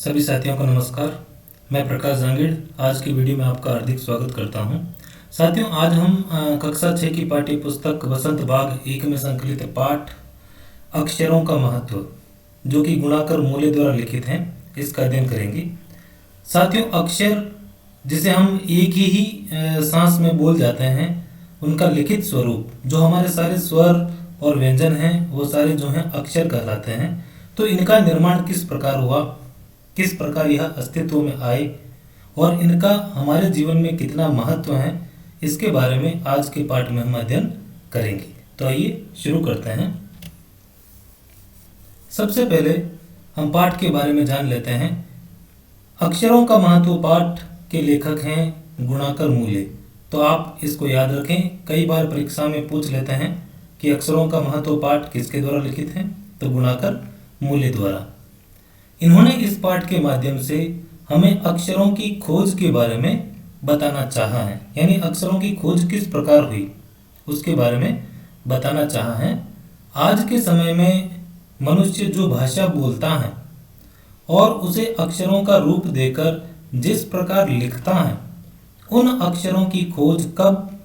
सभी साथियों को नमस्कार। मैं प्रकाश जांगिड़ आज की वीडियो में आपका हार्दिक स्वागत करता हूं। साथियों, आज हम कक्षा 6 की पाठ्य पुस्तक वसंत बाग 1 में संकलित पाठ अक्षरों का महत्व, जो कि गुणाकर मूल्य द्वारा लिखित हैं, इसका अध्ययन करेंगे। साथियों, अक्षर जिसे हम एक ही सांस में बोल जाते हैं, उनका लिखित स्वरूप, जो हमारे सारे स्वर और व्यंजन हैं, वो सारे जो हैं अक्षर कहलाते हैं। तो इनका निर्माण किस प्रकार हुआ, किस प्रकार यह अस्तित्व में आए और इनका हमारे जीवन में कितना महत्व है, इसके बारे में आज के पाठ में हम अध्ययन करेंगे। तो आइए शुरू करते हैं। सबसे पहले हम पाठ के बारे में जान लेते हैं। अक्षरों का महत्व पाठ के लेखक हैं गुणाकर मूल्य। तो आप इसको याद रखें, कई बार परीक्षा में पूछ लेते हैं कि अक्षरों का महत्व पाठ किसके द्वारा लिखित है, तो गुणाकर मूल्य द्वारा। इन्होंने इस पाठ के माध्यम से हमें अक्षरों की खोज के बारे में बताना चाहा है, यानी अक्षरों की खोज किस प्रकार हुई उसके बारे में बताना चाहा है। आज के समय में मनुष्य जो भाषा बोलता है और उसे अक्षरों का रूप देकर जिस प्रकार लिखता है, उन अक्षरों की खोज कब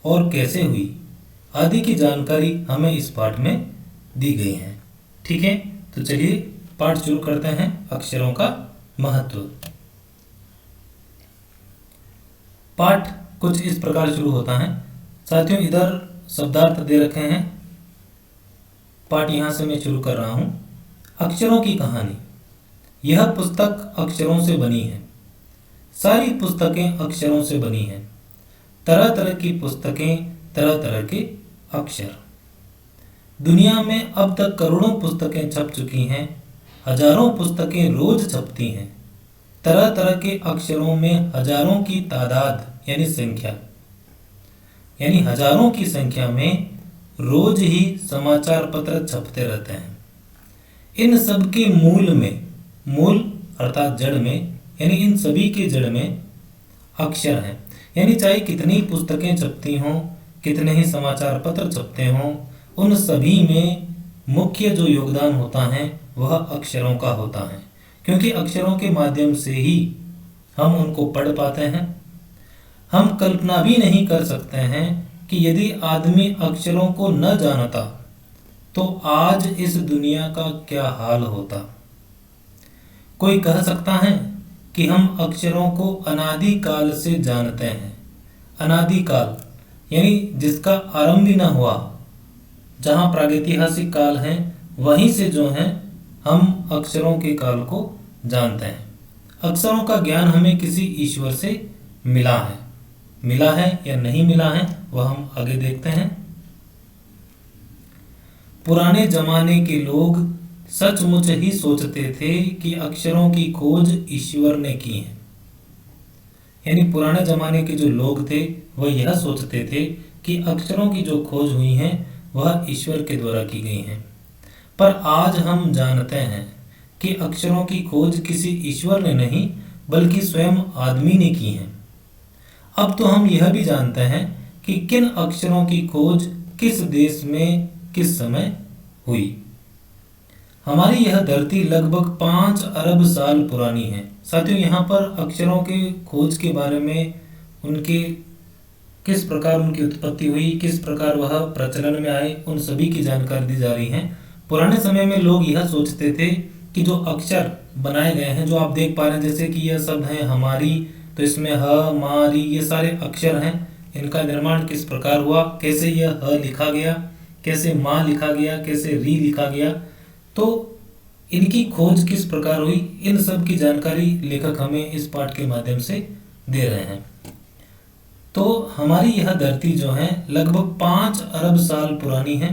और कैसे हुई आदि की जानकारी हमें इस पाठ में दी गई है। ठीक है, तो चलिए पाठ शुरू करते हैं। अक्षरों का महत्व। पाठ कुछ इस प्रकार शुरू होता है। साथियों, इधर शब्दार्थ दे रखे हैं। पाठ यहां से मैं शुरू कर रहा हूं। अक्षरों की कहानी। यह पुस्तक अक्षरों से बनी है। सारी पुस्तकें अक्षरों से बनी हैं। तरह तरह की पुस्तकें, तरह तरह के अक्षर। दुनिया में अब तक करोड़ों पुस्तकें छप चुकी हैं। हजारों पुस्तकें रोज छपती हैं। तरह तरह के अक्षरों में हजारों की तादाद यानी संख्या, यानी हजारों की संख्या में रोज ही समाचार पत्र छपते रहते हैं। इन सब के मूल में, मूल अर्थात जड़ में, यानी इन सभी के जड़ में अक्षर हैं। यानी चाहे कितनी पुस्तकें छपती हों, कितने ही समाचार पत्र छपते हों, उन सभी में मुख्य जो योगदान होता है वह अक्षरों का होता है, क्योंकि अक्षरों के माध्यम से ही हम उनको पढ़ पाते हैं। हम कल्पना भी नहीं कर सकते हैं कि यदि आदमी अक्षरों को न जानता तो आज इस दुनिया का क्या हाल होता। कोई कह सकता है कि हम अक्षरों को अनादि काल से जानते हैं। अनादि काल यानी जिसका आरंभ ही न हुआ, जहां प्रागैतिहासिक काल है, वहीं से जो है हम अक्षरों के काल को जानते हैं। अक्षरों का ज्ञान हमें किसी ईश्वर से मिला है। मिला है या नहीं मिला है वह हम आगे देखते हैं। पुराने जमाने के लोग सचमुच ही सोचते थे कि अक्षरों की खोज ईश्वर ने की है। यानी पुराने जमाने के जो लोग थे वह यह सोचते थे कि अक्षरों की जो खोज हुई है वह ईश्वर के द्वारा की गई है। पर आज हम जानते हैं कि अक्षरों की खोज किसी ईश्वर ने नहीं बल्कि स्वयं आदमी ने की है। अब तो हम यह भी जानते हैं कि किन अक्षरों की खोज किस देश में किस समय हुई। हमारी यह धरती लगभग 5 अरब साल पुरानी है। साथियों, यहाँ पर अक्षरों के खोज के बारे में, उनके किस प्रकार उनकी उत्पत्ति हुई, किस प्रकार वह प्रचलन में आए, उन सभी की जानकारी दी जा रही है। पुराने समय में लोग यह सोचते थे कि जो अक्षर बनाए गए हैं, जो आप देख पा रहे हैं, जैसे कि यह शब्द है हमारी, तो इसमें ह, मारी, ये सारे अक्षर हैं। इनका निर्माण किस प्रकार हुआ, कैसे यह ह लिखा गया, कैसे माँ लिखा गया, कैसे री लिखा गया, तो इनकी खोज किस प्रकार हुई, इन सब की जानकारी लेखक हमें इस पाठ के माध्यम से दे रहे हैं। तो हमारी यह धरती जो है लगभग 5 अरब साल पुरानी है।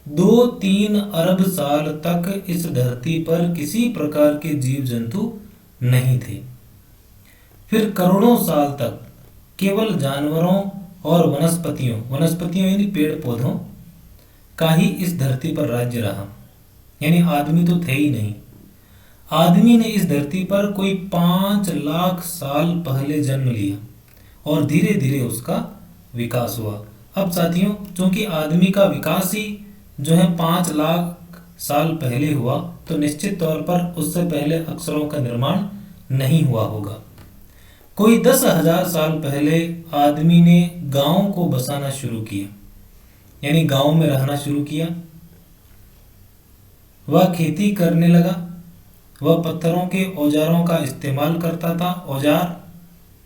2-3 अरब साल तक इस धरती पर किसी प्रकार के जीव जंतु नहीं थे। फिर करोड़ों साल तक केवल जानवरों और वनस्पतियों यानी पेड़ पौधों का ही इस धरती पर राज्य रहा। यानी आदमी तो थे ही नहीं। आदमी ने इस धरती पर कोई 5 लाख साल पहले जन्म लिया और धीरे धीरे उसका विकास हुआ। अब साथियों, चूंकि आदमी का विकास ही जो है 5 लाख साल पहले हुआ तो निश्चित तौर पर उससे पहले अक्षरों का निर्माण नहीं हुआ होगा। कोई 10,000 साल पहले आदमी ने गांव को बसाना शुरू किया, यानी गांव में रहना शुरू किया। वह खेती करने लगा। वह पत्थरों के औजारों का इस्तेमाल करता था। औजार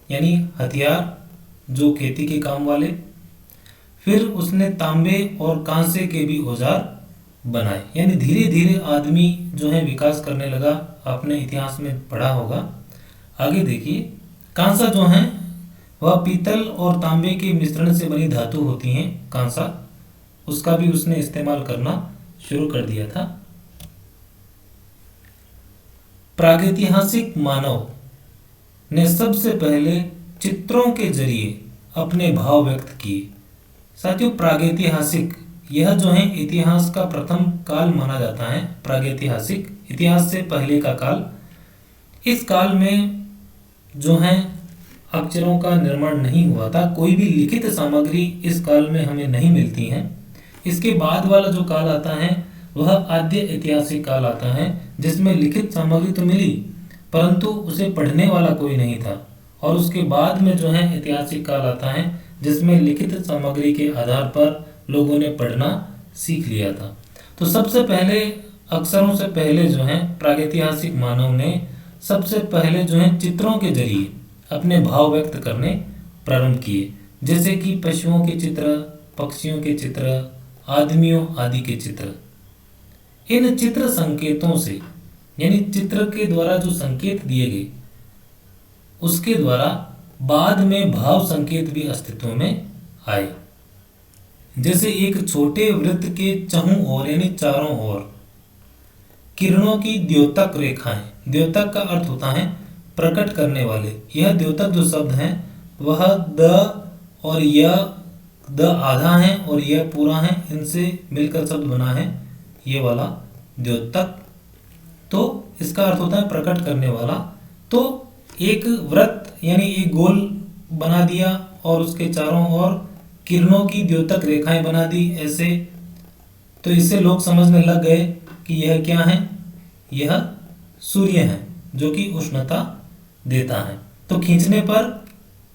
यानी हथियार, जो खेती के काम वाले। फिर उसने तांबे और कांसे के भी औजार बनाए। यानी धीरे धीरे आदमी जो है विकास करने लगा। आपने इतिहास में पढ़ा होगा। आगे देखिए, कांसा जो है वह पीतल और तांबे के मिश्रण से बनी धातु होती हैं। कांसा, उसका भी उसने इस्तेमाल करना शुरू कर दिया था। प्रागैतिहासिक मानव ने सबसे पहले चित्रों के जरिए अपने भाव व्यक्त किए। साथियों, प्रागैतिहासिक यह जो है इतिहास का प्रथम काल माना जाता है। प्रागैतिहासिक, इतिहास से पहले का काल। इस काल में जो है अक्षरों का निर्माण नहीं हुआ था। कोई भी लिखित सामग्री इस काल में हमें नहीं मिलती है। इसके बाद वाला जो काल आता है वह आद्य ऐतिहासिक काल आता है, जिसमें लिखित सामग्री तो मिली परंतु उसे पढ़ने वाला कोई नहीं था। और उसके बाद में जो है ऐतिहासिक काल आता है, जिसमें लिखित सामग्री के आधार पर लोगों ने पढ़ना सीख लिया था। तो सबसे पहले, अक्षरों से पहले जो है प्रागैतिहासिक मानव ने सबसे पहले जो है चित्रों के जरिए अपने भाव व्यक्त करने प्रारंभ किए। जैसे कि पशुओं के चित्र, पक्षियों के चित्र, आदमियों आदि के चित्र। इन चित्र संकेतों से, यानी चित्र के द्वारा जो संकेत दिए गए उसके द्वारा बाद में भाव संकेत भी अस्तित्व में आए। जैसे एक छोटे वृत्त के चहुं ओर यानी चारों ओर किरणों की द्योतक रेखाएं। द्योतक का अर्थ होता है प्रकट करने वाले। यह द्योतक जो शब्द है वह द और य, द आधा है और यह पूरा है, इनसे मिलकर शब्द बना है ये वाला द्योतक। तो इसका अर्थ होता है प्रकट करने वाला। तो एक वृत्त यानी एक गोल बना दिया और उसके चारों ओर किरणों की द्योतक रेखाएं बना दी ऐसे। तो इससे लोग समझने लग गए कि यह क्या है, यह सूर्य है जो कि उष्णता देता है। तो खींचने पर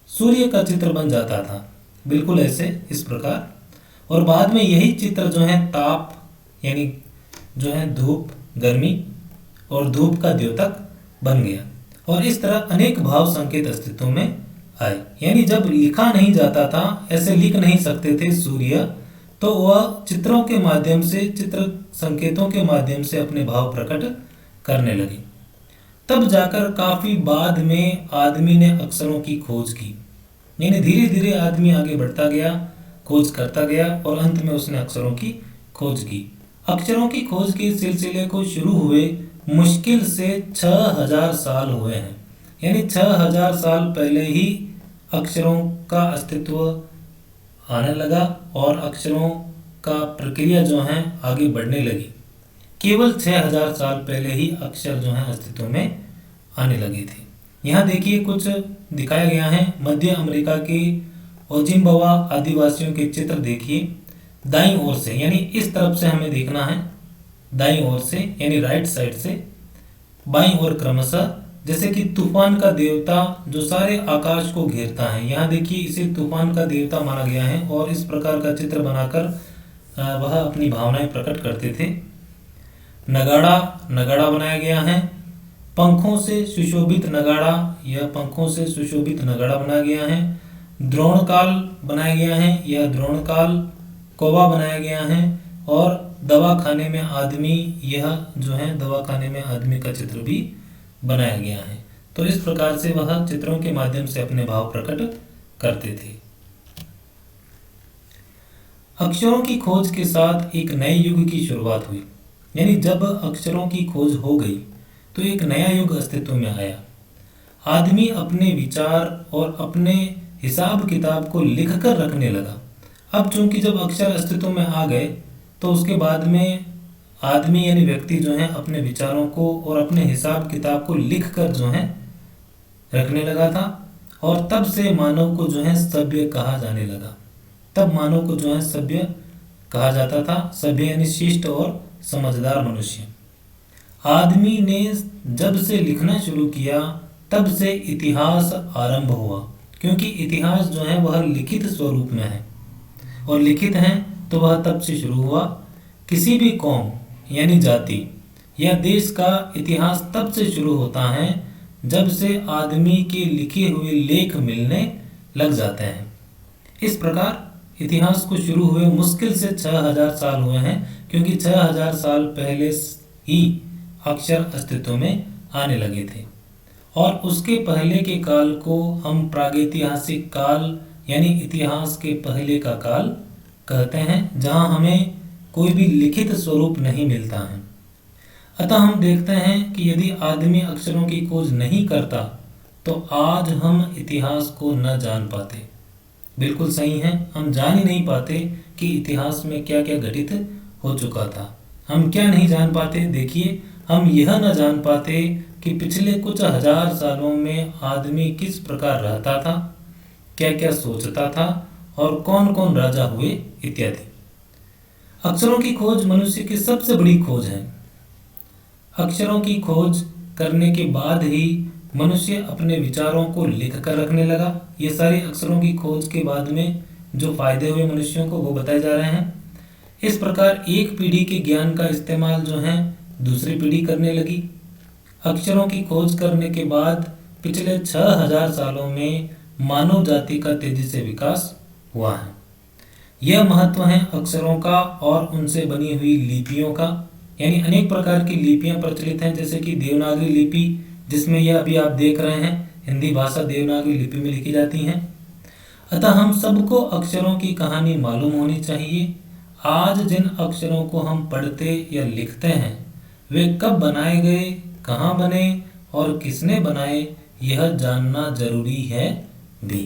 सूर्य का चित्र बन जाता था, बिल्कुल ऐसे, इस प्रकार। और बाद में यही चित्र जो है ताप यानी जो है धूप, गर्मी और धूप का द्योतक बन गया। और इस तरह अनेक भाव संकेत अस्तित्व में आए। यानी जब लिखा नहीं जाता था, ऐसे लिख नहीं सकते थे सूर्य, तो वह चित्रों के माध्यम से, चित्र संकेतों के माध्यम से अपने भाव प्रकट करने लगे। तब जाकर काफी बाद में आदमी ने अक्षरों की खोज की। यानी धीरे धीरे आदमी आगे बढ़ता गया, खोज करता गया और अंत में उसने अक्षरों की खोज की। अक्षरों की खोज के सिलसिले को शुरू हुए मुश्किल से 6,000 साल हुए हैं। यानी 6,000 साल पहले ही अक्षरों का अस्तित्व आने लगा और अक्षरों का प्रक्रिया जो है आगे बढ़ने लगी। केवल 6,000 साल पहले ही अक्षर जो है अस्तित्व में आने लगे थे। यहाँ देखिए कुछ दिखाया गया है। मध्य अमेरिका के ओजिम्बावा आदिवासियों के चित्र देखिए। दाईं ओर से, यानी इस तरफ से हमें देखना है, दाईं ओर से यानी राइट साइड से, बाईं ओर क्रमशः। जैसे कि तूफान का देवता जो सारे आकाश को घेरता है, यहाँ देखिए इसे तूफान का देवता माना गया है और इस प्रकार का चित्र बनाकर वह अपनी भावनाएं प्रकट करते थे। नगाड़ा, नगाड़ा बनाया गया है। पंखों से सुशोभित नगाड़ा, यह पंखों से सुशोभित नगाड़ा बनाया गया है। द्रोणकाल बनाया गया है, यह द्रोणकाल। कौवा बनाया गया है। और दवाखाने में आदमी, यह जो है दवाखाने में आदमी का चित्र भी बनाया गया है। तो इस प्रकार से वह चित्रों के माध्यम से अपने भाव प्रकट करते थे। अक्षरों की खोज के साथ एक नए युग की शुरुआत हुई। यानी जब अक्षरों की खोज हो गई तो एक नया युग अस्तित्व में आया। आदमी अपने विचार और अपने हिसाब किताब को लिखकर रखने लगा। अब चूंकि जब अक्षर अस्तित्व में आ गए तो उसके बाद में आदमी यानी व्यक्ति जो है अपने विचारों को और अपने हिसाब किताब को लिखकर जो है रखने लगा था। और तब से मानव को जो है सभ्य कहा जाने लगा। तब मानव को जो है सभ्य कहा जाता था। सभ्य यानी शिष्ट और समझदार मनुष्य। आदमी ने जब से लिखना शुरू किया तब से इतिहास आरंभ हुआ, क्योंकि इतिहास जो है वह लिखित स्वरूप में है, और लिखित है तो वह तब से शुरू हुआ। किसी भी कौम यानी जाति या देश का इतिहास तब से शुरू होता है जब से आदमी के लिखे हुए लेख मिलने लग जाते हैं। इस प्रकार इतिहास को शुरू हुए मुश्किल से 6000 साल हुए हैं, क्योंकि 6000 साल पहले ही अक्षर अस्तित्व में आने लगे थे। और उसके पहले के काल को हम प्रागैतिहासिक काल यानी इतिहास के पहले का काल कहते हैं, जहां हमें कोई भी लिखित स्वरूप नहीं मिलता है। अतः हम देखते हैं कि यदि आदमी अक्षरों की खोज नहीं करता तो आज हम इतिहास को न जान पाते। बिल्कुल सही है, हम जान ही नहीं पाते कि इतिहास में क्या क्या घटित हो चुका था। हम क्या नहीं जान पाते, देखिए, हम यह न जान पाते कि पिछले कुछ हजार सालों में आदमी किस प्रकार रहता था, क्या क्या सोचता था और कौन कौन राजा हुए इत्यादि। अक्षरों की खोज मनुष्य की सबसे बड़ी खोज है। अक्षरों की खोज करने के बाद ही मनुष्य अपने विचारों को लिख कर रखने लगा। ये सारे अक्षरों की खोज के बाद में जो फायदे हुए मनुष्यों को वो बताए जा रहे हैं। इस प्रकार एक पीढ़ी के ज्ञान का इस्तेमाल जो है दूसरी पीढ़ी करने लगी। अक्षरों की खोज करने के बाद पिछले 6000 सालों में मानव जाति का तेजी से विकास हुआ है। यह महत्व है अक्षरों का और उनसे बनी हुई लिपियों का। यानी अनेक प्रकार की लिपियां प्रचलित हैं, जैसे कि देवनागरी लिपि, जिसमें यह अभी आप देख रहे हैं हिंदी भाषा देवनागरी लिपि में लिखी जाती है। अतः हम सबको अक्षरों की कहानी मालूम होनी चाहिए। आज जिन अक्षरों को हम पढ़ते या लिखते हैं वे कब बनाए गए, कहाँ बने और किसने बनाए, यह जानना जरूरी है भी।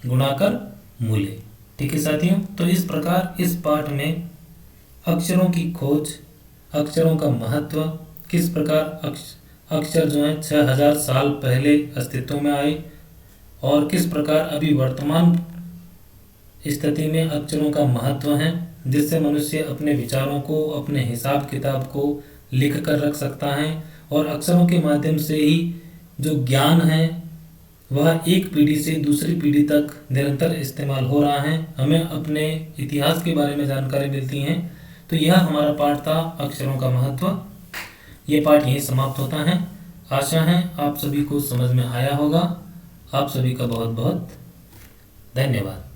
गुणाकर मूल्य। ठीक है साथियों, तो इस प्रकार इस पाठ में अक्षरों की खोज, अक्षरों का महत्व, किस प्रकार अक्षर जो है 6000 साल पहले अस्तित्व में आए और किस प्रकार अभी वर्तमान स्थिति में अक्षरों का महत्व है, जिससे मनुष्य अपने विचारों को, अपने हिसाब किताब को लिख कर रख सकता है। और अक्षरों के माध्यम से ही जो ज्ञान है वह एक पीढ़ी से दूसरी पीढ़ी तक निरंतर इस्तेमाल हो रहा है। हमें अपने इतिहास के बारे में जानकारी मिलती है। तो यह हमारा पाठ था अक्षरों का महत्व। ये पाठ यहीं समाप्त होता है। आशा है आप सभी को समझ में आया होगा। आप सभी का बहुत बहुत धन्यवाद।